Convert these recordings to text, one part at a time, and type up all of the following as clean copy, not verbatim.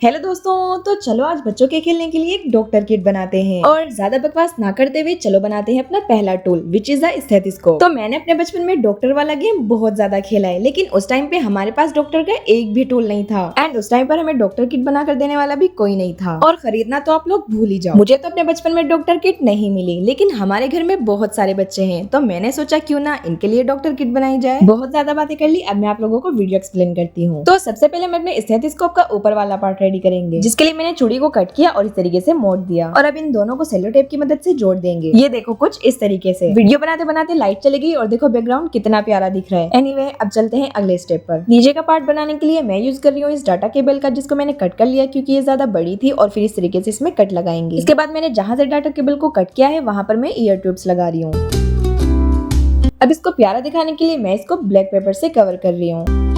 Hello दोस्तों, तो चलो आज बच्चों के खेलने के लिए एक डॉक्टर किट बनाते हैं और ज्यादा बकवास ना करते हुए चलो बनाते हैं अपना पहला tool which is the stethoscope. तो मैंने अपने बचपन में डॉक्टर वाला गेम बहुत ज्यादा खेला है, लेकिन उस टाइम पे हमारे पास डॉक्टर का एक भी टूल नहीं था एंड उस टाइम पर हमें डॉक्टर किट बना कर देने वाला भी कोई नहीं था और खरीदना तो आप लोग भूल ही जाओ। मुझे तो अपने बचपन में डॉक्टर किट नहीं मिली, लेकिन हमारे घर में बहुत सारे बच्चे हैं तो मैंने सोचा क्यों ना इनके लिए डॉक्टर किट बनाई जाए। बहुत ज्यादा बातें कर ली, अब मैं आप लोगों को वीडियो एक्सप्लेन करती हूँ। तो सबसे पहले हम अपने स्टेथोस्कोप का ऊपर वाला पार्ट रेडी करेंगे, जिसके मैंने चूड़ी को कट किया और इस तरीके से मोड़ दिया और अब इन दोनों को सेलो टेप की मदद से जोड़ देंगे। ये देखो कुछ इस तरीके से। वीडियो बनाते बनाते लाइट चली गई और देखो बैकग्राउंड कितना प्यारा दिख रहा है। एनीवे, अब चलते हैं अगले स्टेप पर। नीचे का पार्ट बनाने के लिए मैं यूज कर रही हूँ इस डाटा केबल का, जिसको मैंने कट कर लिया क्योंकि ये ज्यादा बड़ी थी और फिर इस तरीके से इसमें कट लगाएंगे। इसके बाद मैंने जहाँ से डाटा केबल को कट किया है वहाँ पर मैं ईयर ट्यूब्स लगा रही हूँ। अब इसको प्यारा दिखाने के लिए मैं इसको ब्लैक पेपर से कवर कर रही हूँ।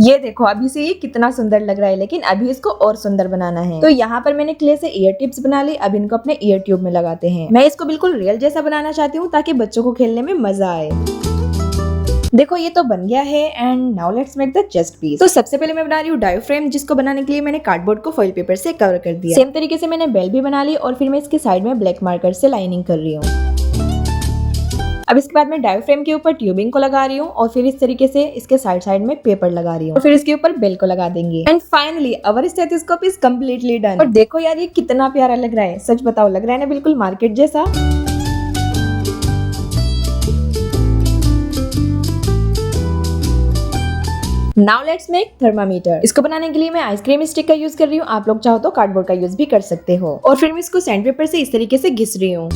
ये देखो अभी से ये कितना सुंदर लग रहा है, लेकिन अभी इसको और सुंदर बनाना है। तो यहाँ पर मैंने क्ले से ईयर टिप्स बना ली, अब इनको अपने ईयर ट्यूब में लगाते हैं। मैं इसको बिल्कुल रियल जैसा बनाना चाहती हूँ ताकि बच्चों को खेलने में मजा आए। देखो ये तो बन गया है and now let's make the chest piece. तो सबसे पहले मैं बना रही हूँ डायोफ्रेम, जिसको बनाने के लिए मैंने कार्डबोर्ड को फॉइल पेपर से कवर कर दिया। सेम तरीके से मैंने बेल भी बना ली और फिर मैं इसके साइड में ब्लैक मार्कर से लाइनिंग कर रही हूँ। अब इसके बाद मैं डायोफ्रेम के ऊपर ट्यूबिंग को लगा रही हूँ और फिर इस तरीके से इसके साइड साइड में पेपर लगा रही हूँ और फिर इसके ऊपर बेल को लगा देंगे। And finally our stethoscope is completely done. और देखो यार ये कितना प्यारा लग रहा है, सच बताओ लग रहा है ना बिल्कुल मार्केट जैसा। Now let's make thermometer. इसको बनाने के लिए मैं आइसक्रीम स्टिक का यूज कर रही हूँ, आप लोग चाहो तो कार्डबोर्ड का यूज भी कर सकते हो। और फिर मैं इसको सैंड पेपर से इस तरीके से घिस रही हूँ।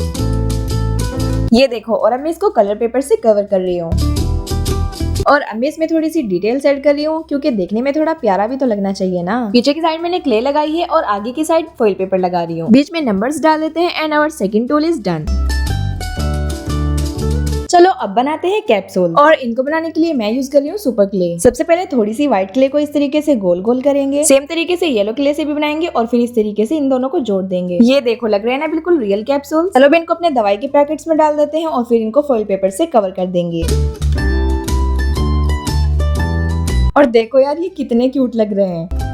ये देखो, और अब मैं इसको कलर पेपर से कवर कर रही हूँ और अब मैं इसमें थोड़ी सी डिटेल्स ऐड कर रही हूँ क्योंकि देखने में थोड़ा प्यारा भी तो लगना चाहिए ना। पीछे की साइड मैंने क्ले लगाई है और आगे की साइड फॉइल पेपर लगा रही हूँ। बीच में नंबर्स डाल देते हैं and our second tool is done. चलो अब बनाते हैं कैप्सूल और इनको बनाने के लिए मैं यूज कर रही हूँ सुपर क्ले। सबसे पहले थोड़ी सी व्हाइट क्ले को इस तरीके से गोल गोल करेंगे। सेम तरीके से येलो क्ले से भी बनाएंगे और फिर इस तरीके से इन दोनों को जोड़ देंगे। ये देखो लग रहे हैं ना बिल्कुल रियल कैप्सूल। चलो इनको अपने दवाई के पैकेट्स में डाल देते हैं और फिर इनको फॉइल पेपर से कवर कर देंगे। और देखो यार ये कितने क्यूट लग रहे हैं।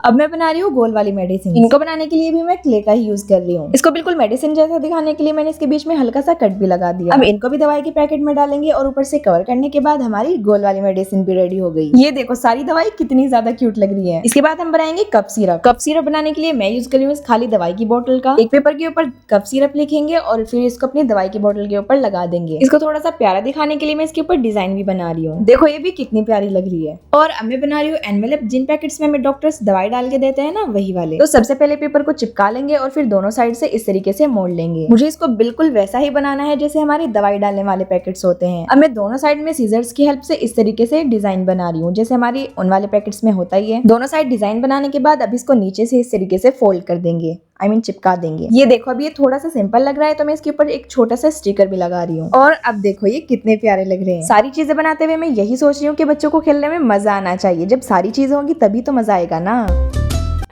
अब मैं बना रही हूँ गोल वाली मेडिसिन। इनको बनाने के लिए भी मैं क्ले का ही यूज कर रही हूँ। इसको बिल्कुल मेडिसिन जैसा दिखाने के लिए मैंने इसके बीच में हल्का सा कट भी लगा दिया। अब इनको भी दवाई के पैकेट में डालेंगे और ऊपर से कवर करने के बाद हमारी गोल वाली मेडिसिन भी रेडी हो गई। ये देखो सारी दवाई कितनी ज्यादा क्यूट लग रही है। इसके बाद हम बनाएंगे कप सिरप। कप सिरप बनाने के लिए मैं यूज कर रही हूँ इस खाली दवाई की बोतल का। एक पेपर के ऊपर कप सिरप लिखेंगे और फिर इसको अपनी दवाई की बोतल के ऊपर लगा देंगे। इसको थोड़ा सा प्यारा दिखाने के लिए मैं इसके ऊपर डिजाइन भी बना रही हूँ। देखो ये भी कितनी प्यारी लग रही है। और अब मैं बना रही हूँ एनवेलप, जिन पैकेट्स में हमें डॉक्टर्स दवाई डाल के देते हैं ना वही वाले। तो सबसे पहले पेपर को चिपका लेंगे और फिर दोनों साइड से इस तरीके से मोड़ लेंगे। मुझे इसको बिल्कुल वैसा ही बनाना है जैसे हमारी दवाई डालने वाले पैकेट्स होते हैं। अब मैं दोनों साइड में सीजर्स की हेल्प से इस तरीके से डिजाइन बना रही हूँ जैसे हमारी उन वाले पैकेट्स में होता ही है। दोनों साइड डिजाइन बनाने के बाद अब इसको नीचे से इस तरीके से फोल्ड कर देंगे, चिपका देंगे। ये देखो अभी ये थोड़ा सा सिंपल लग रहा है तो मैं इसके ऊपर एक छोटा सा स्टिकर भी लगा रही हूँ। और अब देखो ये कितने प्यारे लग रहे हैं। सारी चीजें बनाते हुए मैं यही सोच रही हूँ कि बच्चों को खेलने में मजा आना चाहिए। जब सारी चीजें होंगी तभी तो मजा आएगा ना।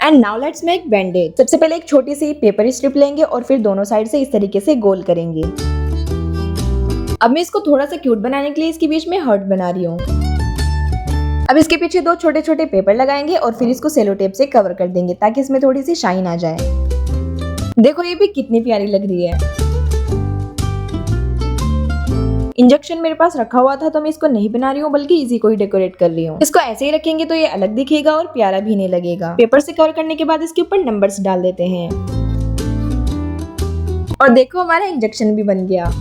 And now let's make bandage. सबसे पहले एक छोटी सी पेपर स्ट्रिप लेंगे और फिर दोनों साइड से इस तरीके से गोल करेंगे। अब मैं इसको थोड़ा सा क्यूट बनाने के लिए इसके बीच में हार्ट बना रही हूँ। अब इसके पीछे दो छोटे छोटे पेपर लगाएंगे और फिर इसको सेलो टेप से कवर कर देंगे ताकि इसमें थोड़ी सी शाइन आ जाए। देखो ये भी कितनी प्यारी लग रही है। इंजेक्शन मेरे पास रखा हुआ था तो मैं इसको नहीं बना रही हूँ बल्कि इसी को ही डेकोरेट कर रही हूँ। इसको ऐसे ही रखेंगे तो ये अलग दिखेगा और प्यारा भी नहीं लगेगा। पेपर से कवर करने के बाद इसके ऊपर नंबर्स डाल देते हैं और देखो हमारा इंजेक्शन भी बन गया।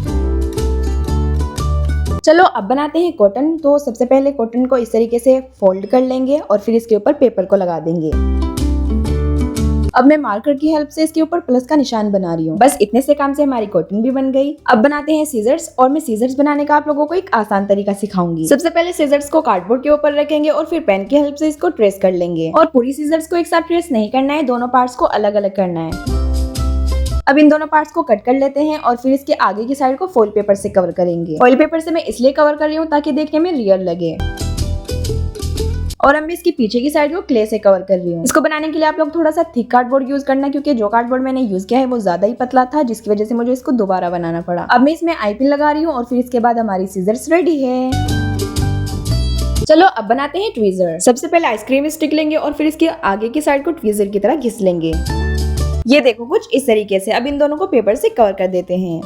चलो अब बनाते हैं कॉटन। तो सबसे पहले कॉटन को इस तरीके से फोल्ड कर लेंगे और फिर इसके ऊपर पेपर को लगा देंगे। अब मैं मार्कर की हेल्प से इसके ऊपर प्लस का निशान बना रही हूँ। बस इतने से काम से हमारी कॉटन भी बन गई। अब बनाते हैं सीजर्स और मैं सीजर्स बनाने का आप लोगों को एक आसान तरीका सिखाऊंगी। सबसे पहले सीजर्स को कार्डबोर्ड के ऊपर रखेंगे और फिर पेन की हेल्प से इसको ट्रेस कर लेंगे। और पूरी सीजर्स को एक साथ ट्रेस नहीं करना है, दोनों पार्ट्स को अलग अलग करना है। अब इन दोनों पार्ट्स को कट कर लेते हैं और फिर इसके आगे की साइड को फॉइल पेपर से कवर करेंगे। फॉइल पेपर से मैं इसलिए कवर कर रही हूँ ताकि देखने में रियल लगे। और अब मैं इसकी पीछे की साइड को क्ले से कवर कर रही हूँ। इसको बनाने के लिए आप लोग थोड़ा सा थिक कार्डबोर्ड यूज करना क्योंकि जो कार्डबोर्ड मैंने यूज किया है वो ज्यादा ही पतला था, जिसकी वजह से मुझे इसको दोबारा बनाना पड़ा। अब मैं इसमें आई पिन लगा रही हूँ और फिर इसके बाद हमारी सीजर्स रेडी है। चलो अब बनाते हैं ट्वीजर। सबसे पहले आइसक्रीम स्टिक लेंगे और फिर इसके आगे की साइड को ट्वीजर की तरह घिस लेंगे। ये देखो कुछ इस तरीके से। अब इन दोनों को पेपर से कवर कर देते हैं।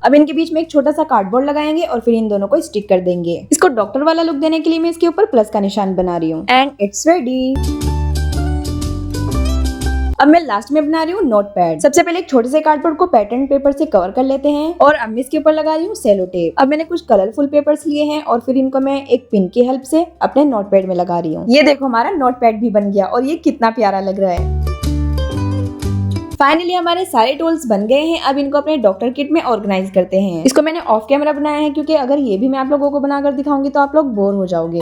अब इनके बीच में एक छोटा सा कार्डबोर्ड लगाएंगे और फिर इन दोनों को स्टिक कर देंगे। इसको डॉक्टर वाला लुक देने के लिए मैं इसके ऊपर प्लस का निशान बना रही हूँ। And it's ready. अब मैं लास्ट में बना रही हूँ नोट पैड। सबसे पहले एक छोटे से कार्डबोर्ड को पैटर्न पेपर से कवर कर लेते हैं और अब मैं इसके ऊपर लगा रही हूँ सेलो टेप। अब मैंने कुछ कलरफुल पेपर्स लिए हैं और फिर इनको मैं एक पिन की हेल्प से अपने नोट पैड में लगा रही हूँ। ये देखो हमारा नोट पैड भी बन गया और ये कितना प्यारा लग रहा है। फाइनली हमारे सारे टूल्स बन गए हैं। अब इनको अपने डॉक्टर किट में ऑर्गेनाइज करते हैं। इसको मैंने ऑफ कैमरा बनाया है क्योंकि अगर ये भी मैं आप लोगों को बनाकर दिखाऊंगी तो आप लोग बोर हो जाओगे।